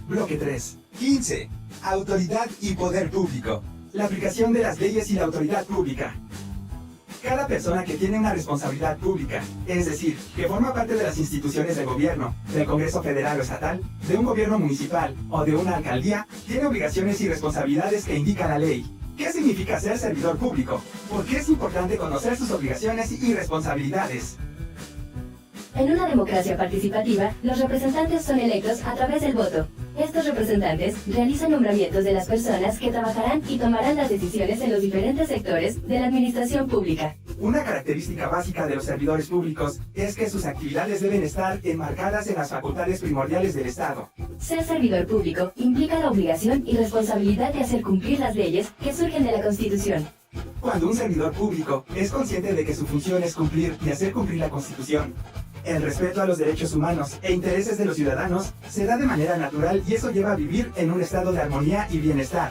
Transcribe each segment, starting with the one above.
Bloque 3. 15. Autoridad y poder público. La aplicación de las leyes y la autoridad pública. Cada persona que tiene una responsabilidad pública, es decir, que forma parte de las instituciones del gobierno, del Congreso Federal o Estatal, de un gobierno municipal o de una alcaldía, tiene obligaciones y responsabilidades que indica la ley. ¿Qué significa ser servidor público? ¿Por qué es importante conocer sus obligaciones y responsabilidades? En una democracia participativa, los representantes son electos a través del voto. Estos representantes realizan nombramientos de las personas que trabajarán y tomarán las decisiones en los diferentes sectores de la administración pública. Una característica básica de los servidores públicos es que sus actividades deben estar enmarcadas en las facultades primordiales del Estado. Ser servidor público implica la obligación y responsabilidad de hacer cumplir las leyes que surgen de la Constitución. Cuando un servidor público es consciente de que su función es cumplir y hacer cumplir la Constitución, el respeto a los derechos humanos e intereses de los ciudadanos se da de manera natural y eso lleva a vivir en un estado de armonía y bienestar.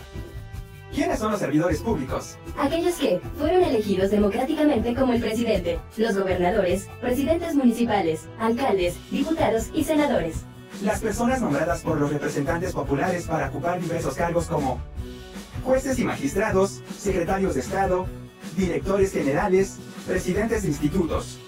¿Quiénes son los servidores públicos? Aquellos que fueron elegidos democráticamente como el presidente, los gobernadores, presidentes municipales, alcaldes, diputados y senadores. Las personas nombradas por los representantes populares para ocupar diversos cargos como jueces y magistrados, secretarios de Estado, directores generales, presidentes de institutos.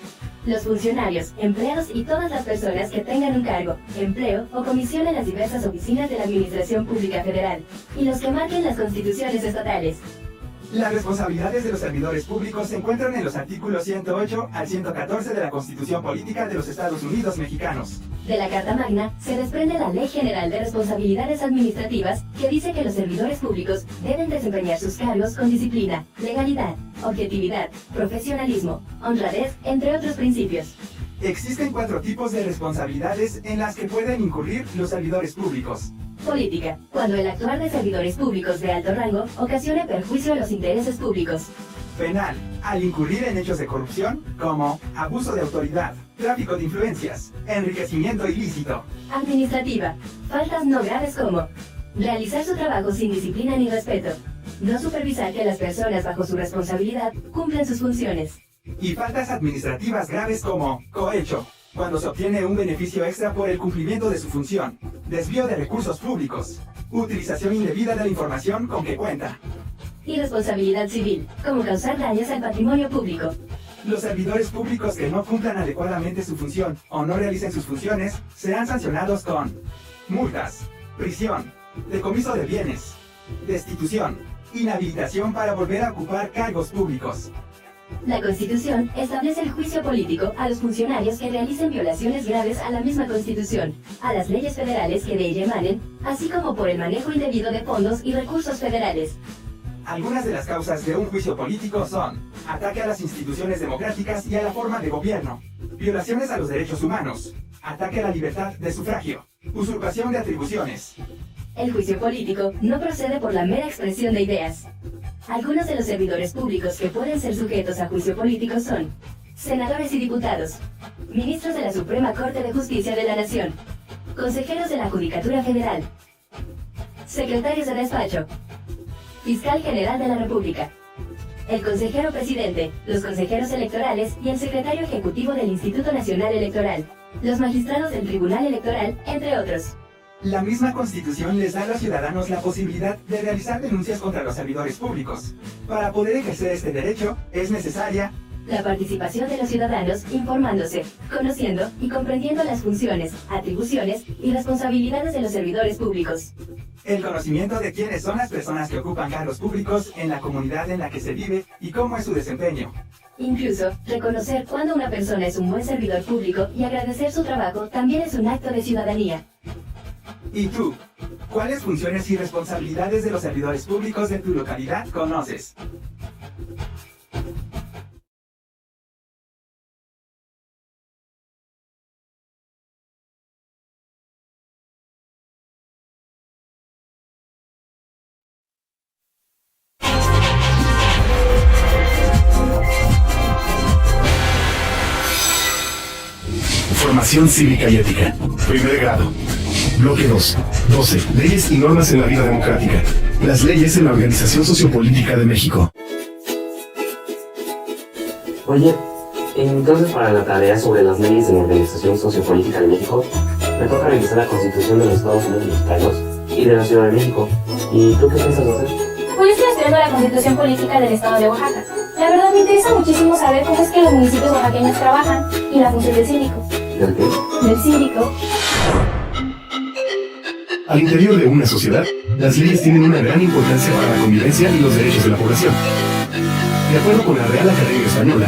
Los funcionarios, empleados y todas las personas que tengan un cargo, empleo o comisión en las diversas oficinas de la Administración Pública Federal, y los que marquen las constituciones estatales. Las responsabilidades de los servidores públicos se encuentran en los artículos 108 al 114 de la Constitución Política de los Estados Unidos Mexicanos. De la Carta Magna se desprende la Ley General de Responsabilidades Administrativas que dice que los servidores públicos deben desempeñar sus cargos con disciplina, legalidad, objetividad, profesionalismo, honradez, entre otros principios. Existen 4 tipos de responsabilidades en las que pueden incurrir los servidores públicos. Política, cuando el actuar de servidores públicos de alto rango ocasione perjuicio a los intereses públicos. Penal, al incurrir en hechos de corrupción como abuso de autoridad, tráfico de influencias, enriquecimiento ilícito. Administrativa, faltas no graves como realizar su trabajo sin disciplina ni respeto, no supervisar que las personas bajo su responsabilidad cumplan sus funciones. Y faltas administrativas graves como cohecho, cuando se obtiene un beneficio extra por el cumplimiento de su función, desvío de recursos públicos, utilización indebida de la información con que cuenta. Y responsabilidad civil, como causar daños al patrimonio público. Los servidores públicos que no cumplan adecuadamente su función o no realicen sus funciones serán sancionados con multas, prisión, decomiso de bienes, destitución, inhabilitación para volver a ocupar cargos públicos. La Constitución establece el juicio político a los funcionarios que realicen violaciones graves a la misma Constitución, a las leyes federales que de ella emanen, así como por el manejo indebido de fondos y recursos federales. Algunas de las causas de un juicio político son ataque a las instituciones democráticas y a la forma de gobierno, violaciones a los derechos humanos, ataque a la libertad de sufragio, usurpación de atribuciones. El juicio político no procede por la mera expresión de ideas. Algunos de los servidores públicos que pueden ser sujetos a juicio político son senadores y diputados, ministros de la Suprema Corte de Justicia de la Nación, consejeros de la Judicatura Federal, secretarios de despacho, fiscal general de la República, el consejero presidente, los consejeros electorales y el secretario ejecutivo del Instituto Nacional Electoral, los magistrados del Tribunal Electoral, entre otros. La misma Constitución les da a los ciudadanos la posibilidad de realizar denuncias contra los servidores públicos. Para poder ejercer este derecho, es necesaria la participación de los ciudadanos informándose, conociendo y comprendiendo las funciones, atribuciones y responsabilidades de los servidores públicos. El conocimiento de quiénes son las personas que ocupan cargos públicos en la comunidad en la que se vive y cómo es su desempeño. Incluso, reconocer cuando una persona es un buen servidor público y agradecer su trabajo también es un acto de ciudadanía. ¿Y tú? ¿Cuáles funciones y responsabilidades de los servidores públicos de tu localidad conoces? Formación cívica y ética. Primer grado. Bloque 2. 12. Leyes y normas en la vida democrática. Las leyes en la organización sociopolítica de México. Oye, entonces para la tarea sobre las leyes en la organización sociopolítica de México, Me toca revisar la Constitución de los Estados Unidos Mexicanos y de la Ciudad de México. ¿Y tú qué piensas hacer? Pues yo estoy estudiando la Constitución Política del Estado de Oaxaca. La verdad me interesa muchísimo saber cómo es que los municipios oaxaqueños trabajan y la función del síndico. ¿Del qué? Del síndico. Al interior de una sociedad, las leyes tienen una gran importancia para la convivencia y los derechos de la población. De acuerdo con la Real Academia Española,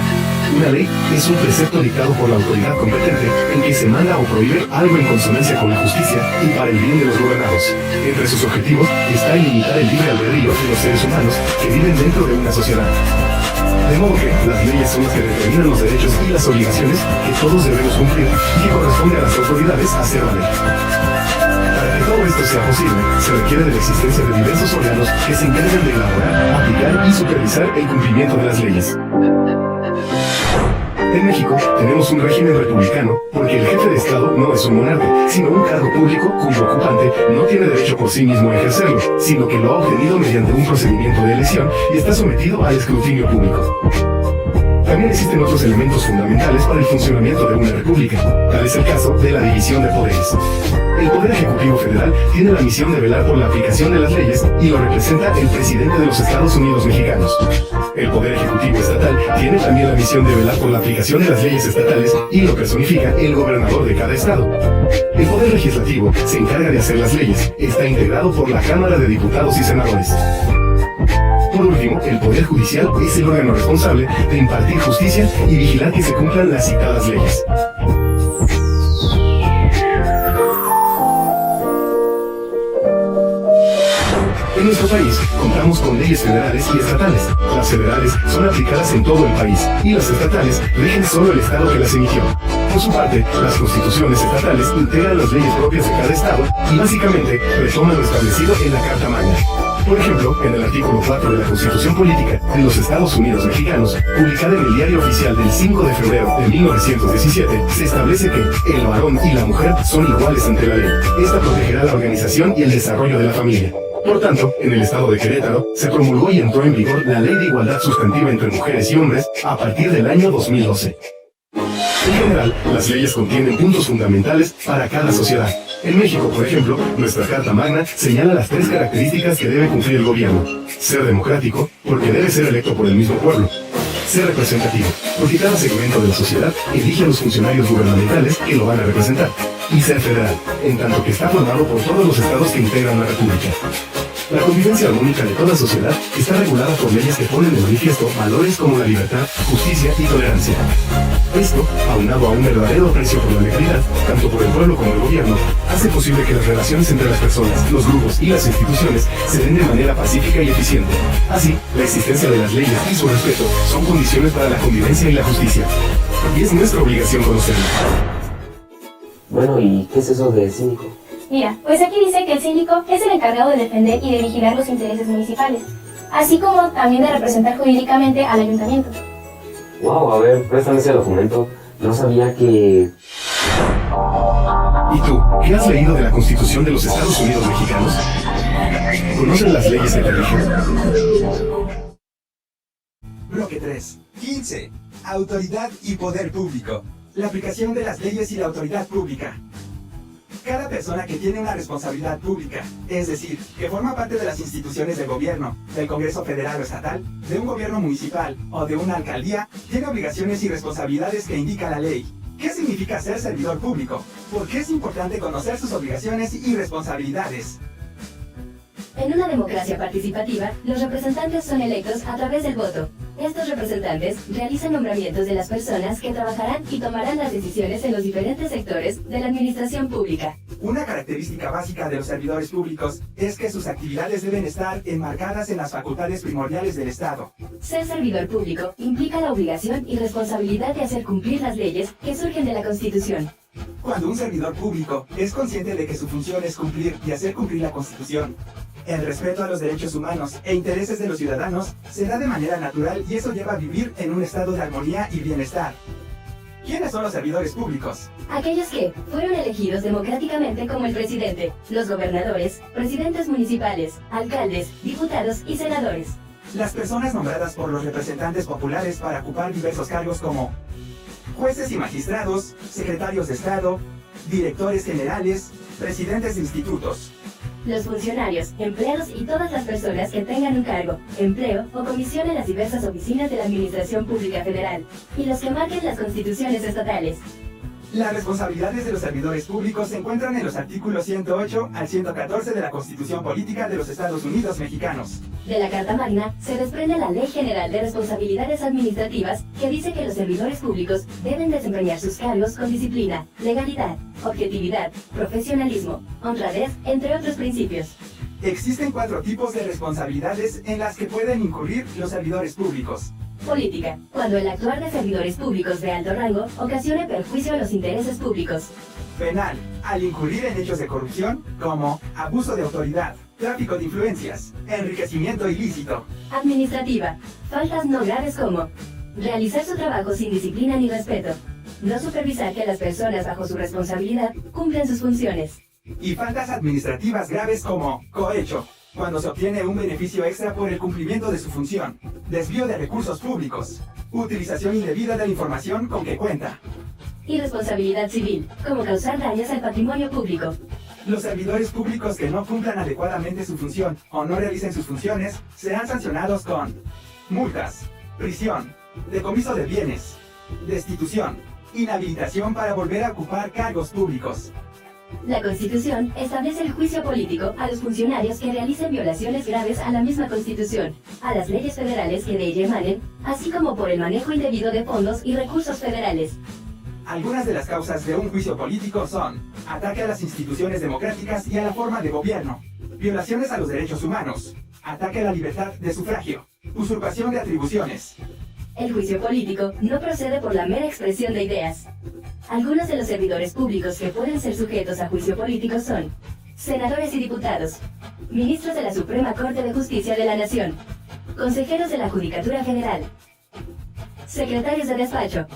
una ley es un precepto dictado por la autoridad competente en que se manda o prohíbe algo en consonancia con la justicia y para el bien de los gobernados. Entre sus objetivos está el limitar el libre albedrío de los seres humanos que viven dentro de una sociedad. De modo que las leyes son las que determinan los derechos y las obligaciones que todos debemos cumplir y que corresponde a las autoridades hacer valer. Para que todo esto sea posible, se requiere de la existencia de diversos órganos que se encargan de elaborar, aplicar y supervisar el cumplimiento de las leyes. En México tenemos un régimen republicano porque el jefe de Estado no es un monarca, sino un cargo público cuyo ocupante no tiene derecho por sí mismo a ejercerlo, sino que lo ha obtenido mediante un procedimiento de elección y está sometido al escrutinio público. También existen otros elementos fundamentales para el funcionamiento de una república. Tal es el caso de la división de poderes. El Poder Ejecutivo Federal tiene la misión de velar por la aplicación de las leyes y lo representa el presidente de los Estados Unidos mexicanos. El Poder Ejecutivo Estatal tiene también la misión de velar por la aplicación de las leyes estatales y lo personifica el gobernador de cada estado. El Poder Legislativo se encarga de hacer las leyes. Está integrado por la Cámara de Diputados y Senadores. Por último, el Poder Judicial es el órgano responsable de impartir justicia y vigilar que se cumplan las citadas leyes. En nuestro país contamos con leyes federales y estatales. Las federales son aplicadas en todo el país y las estatales rigen solo el estado que las emitió. Por su parte, las constituciones estatales integran las leyes propias de cada estado y básicamente retoman lo establecido en la Carta Magna. Por ejemplo, en el artículo 4 de la Constitución Política de los Estados Unidos Mexicanos, publicada en el Diario Oficial del 5 de febrero de 1917, se establece que el varón y la mujer son iguales ante la ley. Esta protegerá la organización y el desarrollo de la familia. Por tanto, en el estado de Querétaro, se promulgó y entró en vigor la Ley de Igualdad Sustantiva entre Mujeres y Hombres a partir del año 2012. En general, las leyes contienen puntos fundamentales para cada sociedad. En México, por ejemplo, nuestra Carta Magna señala las 3 características que debe cumplir el gobierno. Ser democrático, porque debe ser electo por el mismo pueblo. Ser representativo, porque cada segmento de la sociedad elige a los funcionarios gubernamentales que lo van a representar. Y ser federal, en tanto que está formado por todos los estados que integran la república. La convivencia armónica de toda sociedad está regulada por leyes que ponen de manifiesto valores como la libertad, justicia y tolerancia. Esto, aunado a un verdadero aprecio por la legalidad, tanto por el pueblo como el gobierno, hace posible que las relaciones entre las personas, los grupos y las instituciones se den de manera pacífica y eficiente. Así, la existencia de las leyes y su respeto son condiciones para la convivencia y la justicia. Y es nuestra obligación conocerlas. Bueno, ¿y qué es eso de síndico? Mira, pues aquí dice que el síndico es el encargado de defender y de vigilar los intereses municipales, así como también de representar jurídicamente al ayuntamiento. Wow, a ver, préstame ese documento. No sabía que... ¿Y tú, qué has leído de la Constitución de los Estados Unidos Mexicanos? ¿Conocen las leyes que te rigen? Bloque 3. 15. Autoridad y poder público. La aplicación de las leyes y la autoridad pública. Cada persona que tiene una responsabilidad pública, es decir, que forma parte de las instituciones del gobierno, del Congreso Federal o Estatal, de un gobierno municipal o de una alcaldía, tiene obligaciones y responsabilidades que indica la ley. ¿Qué significa ser servidor público? ¿Por qué es importante conocer sus obligaciones y responsabilidades? En una democracia participativa, los representantes son electos a través del voto. Estos representantes realizan nombramientos de las personas que trabajarán y tomarán las decisiones en los diferentes sectores de la administración pública. Una característica básica de los servidores públicos es que sus actividades deben estar enmarcadas en las facultades primordiales del Estado. Ser servidor público implica la obligación y responsabilidad de hacer cumplir las leyes que surgen de la Constitución. Cuando un servidor público es consciente de que su función es cumplir y hacer cumplir la Constitución, el respeto a los derechos humanos e intereses de los ciudadanos se da de manera natural y eso lleva a vivir en un estado de armonía y bienestar. ¿Quiénes son los servidores públicos? Aquellos que fueron elegidos democráticamente como el presidente, los gobernadores, presidentes municipales, alcaldes, diputados y senadores. Las personas nombradas por los representantes populares para ocupar diversos cargos como jueces y magistrados, secretarios de Estado, directores generales, presidentes de institutos. Los funcionarios, empleados y todas las personas que tengan un cargo, empleo o comisión en las diversas oficinas de la Administración Pública Federal, y los que marquen las constituciones estatales. Las responsabilidades de los servidores públicos se encuentran en los artículos 108 al 114 de la Constitución Política de los Estados Unidos Mexicanos. De la Carta Magna se desprende la Ley General de Responsabilidades Administrativas, que dice que los servidores públicos deben desempeñar sus cargos con disciplina, legalidad, objetividad, profesionalismo, honradez, entre otros principios. Existen 4 tipos de responsabilidades en las que pueden incurrir los servidores públicos. Política, cuando el actuar de servidores públicos de alto rango ocasione perjuicio a los intereses públicos. Penal, al incurrir en hechos de corrupción como abuso de autoridad, tráfico de influencias, enriquecimiento ilícito. Administrativa, faltas no graves como realizar su trabajo sin disciplina ni respeto, no supervisar que las personas bajo su responsabilidad cumplan sus funciones. Y faltas administrativas graves como cohecho, cuando se obtiene un beneficio extra por el cumplimiento de su función, desvío de recursos públicos, utilización indebida de la información con que cuenta. Y responsabilidad civil, como causar daños al patrimonio público. Los servidores públicos que no cumplan adecuadamente su función o no realicen sus funciones serán sancionados con multas, prisión, decomiso de bienes, destitución, inhabilitación para volver a ocupar cargos públicos. La Constitución establece el juicio político a los funcionarios que realicen violaciones graves a la misma Constitución, a las leyes federales que de ella emanen, así como por el manejo indebido de fondos y recursos federales. Algunas de las causas de un juicio político son ataque a las instituciones democráticas y a la forma de gobierno, violaciones a los derechos humanos, ataque a la libertad de sufragio, usurpación de atribuciones. El juicio político no procede por la mera expresión de ideas. Algunos de los servidores públicos que pueden ser sujetos a juicio político son senadores y diputados, ministros de la Suprema Corte de Justicia de la Nación, consejeros de la Judicatura Federal, secretarios de despacho,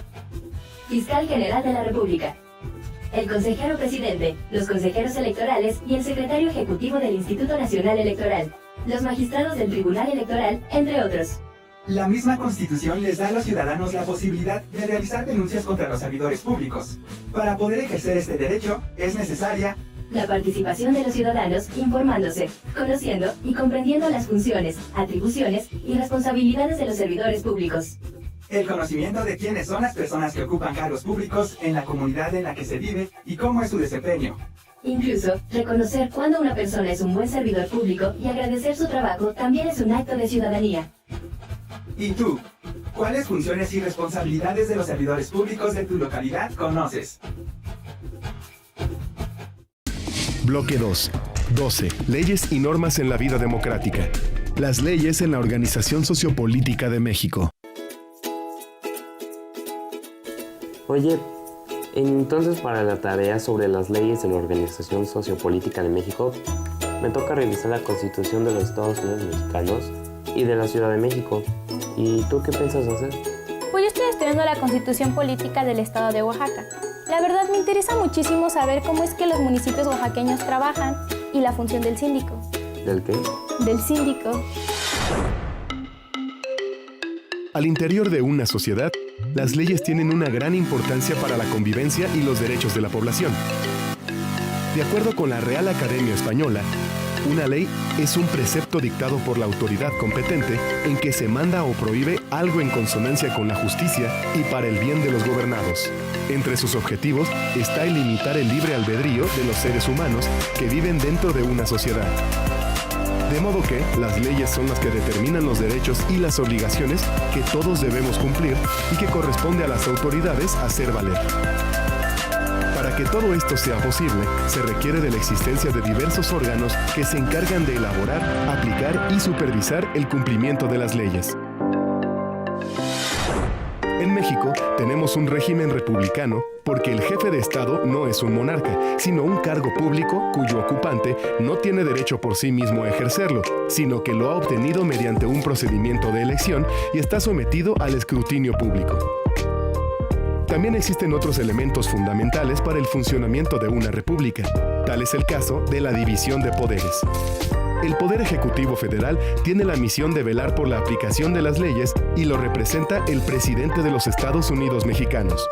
fiscal general de la República, el consejero presidente, los consejeros electorales y el secretario ejecutivo del Instituto Nacional Electoral, los magistrados del Tribunal Electoral, entre otros. La misma Constitución les da a los ciudadanos la posibilidad de realizar denuncias contra los servidores públicos. Para poder ejercer este derecho, es necesaria la participación de los ciudadanos informándose, conociendo y comprendiendo las funciones, atribuciones y responsabilidades de los servidores públicos. el conocimiento de quiénes son las personas que ocupan cargos públicos en la comunidad en la que se vive y cómo es su desempeño. Incluso, reconocer cuando una persona es un buen servidor público y agradecer su trabajo también es un acto de ciudadanía. ¿Y tú? ¿Cuáles funciones y responsabilidades de los servidores públicos de tu localidad conoces? Bloque 2. 12. Leyes y normas en la vida democrática. Las leyes en la organización sociopolítica de México. Oye, entonces para la tarea sobre las leyes de la Organización Sociopolítica de México, me toca revisar la Constitución de los Estados Unidos Mexicanos y de la Ciudad de México. ¿Y tú qué piensas hacer? Pues yo estoy estudiando la Constitución Política del Estado de Oaxaca. La verdad me interesa muchísimo saber cómo es que los municipios oaxaqueños trabajan y la función del síndico. ¿Del qué? Del síndico. Al interior de una sociedad, las leyes tienen una gran importancia para la convivencia y los derechos de la población. De acuerdo con la Real Academia Española, una ley es un precepto dictado por la autoridad competente en que se manda o prohíbe algo en consonancia con la justicia y para el bien de los gobernados. Entre sus objetivos está el limitar el libre albedrío de los seres humanos que viven dentro de una sociedad. De modo que las leyes son las que determinan los derechos y las obligaciones que todos debemos cumplir y que corresponde a las autoridades hacer valer. Para que todo esto sea posible, se requiere de la existencia de diversos órganos que se encargan de elaborar, aplicar y supervisar el cumplimiento de las leyes. En México tenemos un régimen republicano porque el jefe de Estado no es un monarca, sino un cargo público cuyo ocupante no tiene derecho por sí mismo a ejercerlo, sino que lo ha obtenido mediante un procedimiento de elección y está sometido al escrutinio público. También existen otros elementos fundamentales para el funcionamiento de una república. Tal es el caso de la división de poderes. El Poder Ejecutivo Federal tiene la misión de velar por la aplicación de las leyes y lo representa el presidente de los Estados Unidos Mexicanos.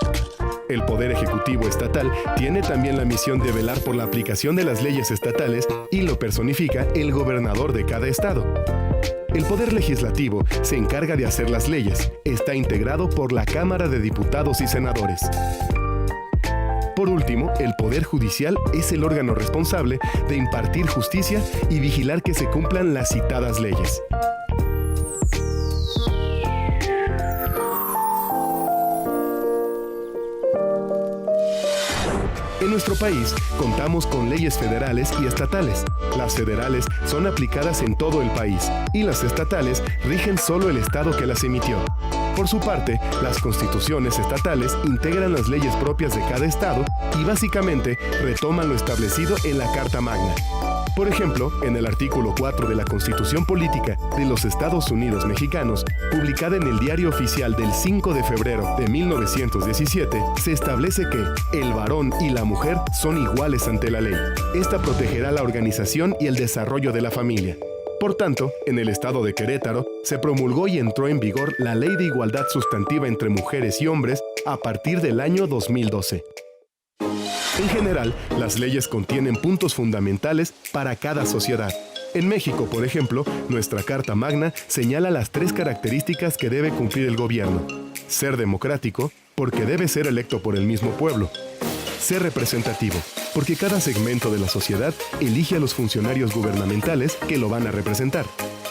El Poder Ejecutivo Estatal tiene también la misión de velar por la aplicación de las leyes estatales y lo personifica el gobernador de cada estado. El Poder Legislativo se encarga de hacer las leyes. Está integrado por la Cámara de Diputados y Senadores. Por último, el Poder Judicial es el órgano responsable de impartir justicia y vigilar que se cumplan las citadas leyes. En nuestro país contamos con leyes federales y estatales. Las federales son aplicadas en todo el país y las estatales rigen solo el estado que las emitió. Por su parte, las constituciones estatales integran las leyes propias de cada estado y básicamente retoman lo establecido en la Carta Magna. Por ejemplo, en el artículo 4 de la Constitución Política de los Estados Unidos Mexicanos, publicada en el Diario Oficial del 5 de febrero de 1917, se establece que el varón y la mujer son iguales ante la ley. Esta protegerá la organización y el desarrollo de la familia. Por tanto, en el estado de Querétaro, se promulgó y entró en vigor la Ley de Igualdad Sustantiva entre Mujeres y Hombres a partir del año 2012. En general, las leyes contienen puntos fundamentales para cada sociedad. En México, por ejemplo, nuestra Carta Magna señala las 3 características que debe cumplir el gobierno. Ser democrático, porque debe ser electo por el mismo pueblo. Ser representativo, porque cada segmento de la sociedad elige a los funcionarios gubernamentales que lo van a representar.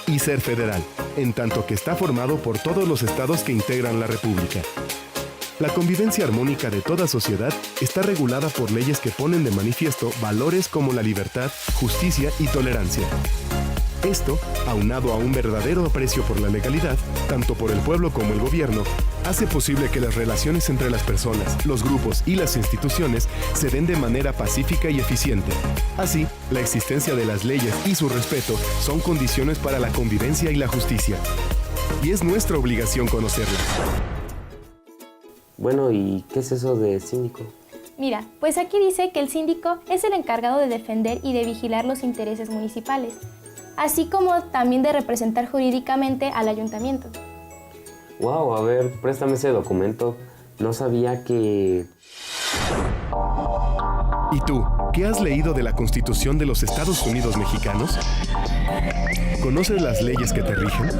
Y ser federal, en tanto que está formado por todos los estados que integran la República. La convivencia armónica de toda sociedad está regulada por leyes que ponen de manifiesto valores como la libertad, justicia y tolerancia. Esto, aunado a un verdadero aprecio por la legalidad, tanto por el pueblo como el gobierno, hace posible que las relaciones entre las personas, los grupos y las instituciones se den de manera pacífica y eficiente. Así, la existencia de las leyes y su respeto son condiciones para la convivencia y la justicia. Y es nuestra obligación conocerlas. Bueno, ¿y qué es eso de síndico? Mira, pues aquí dice que el síndico es el encargado de defender y de vigilar los intereses municipales, así como también de representar jurídicamente al ayuntamiento. Wow, a ver, préstame ese documento. No sabía que... ¿Y tú, qué has leído de la Constitución de los Estados Unidos Mexicanos? ¿Conoces las leyes que te rigen?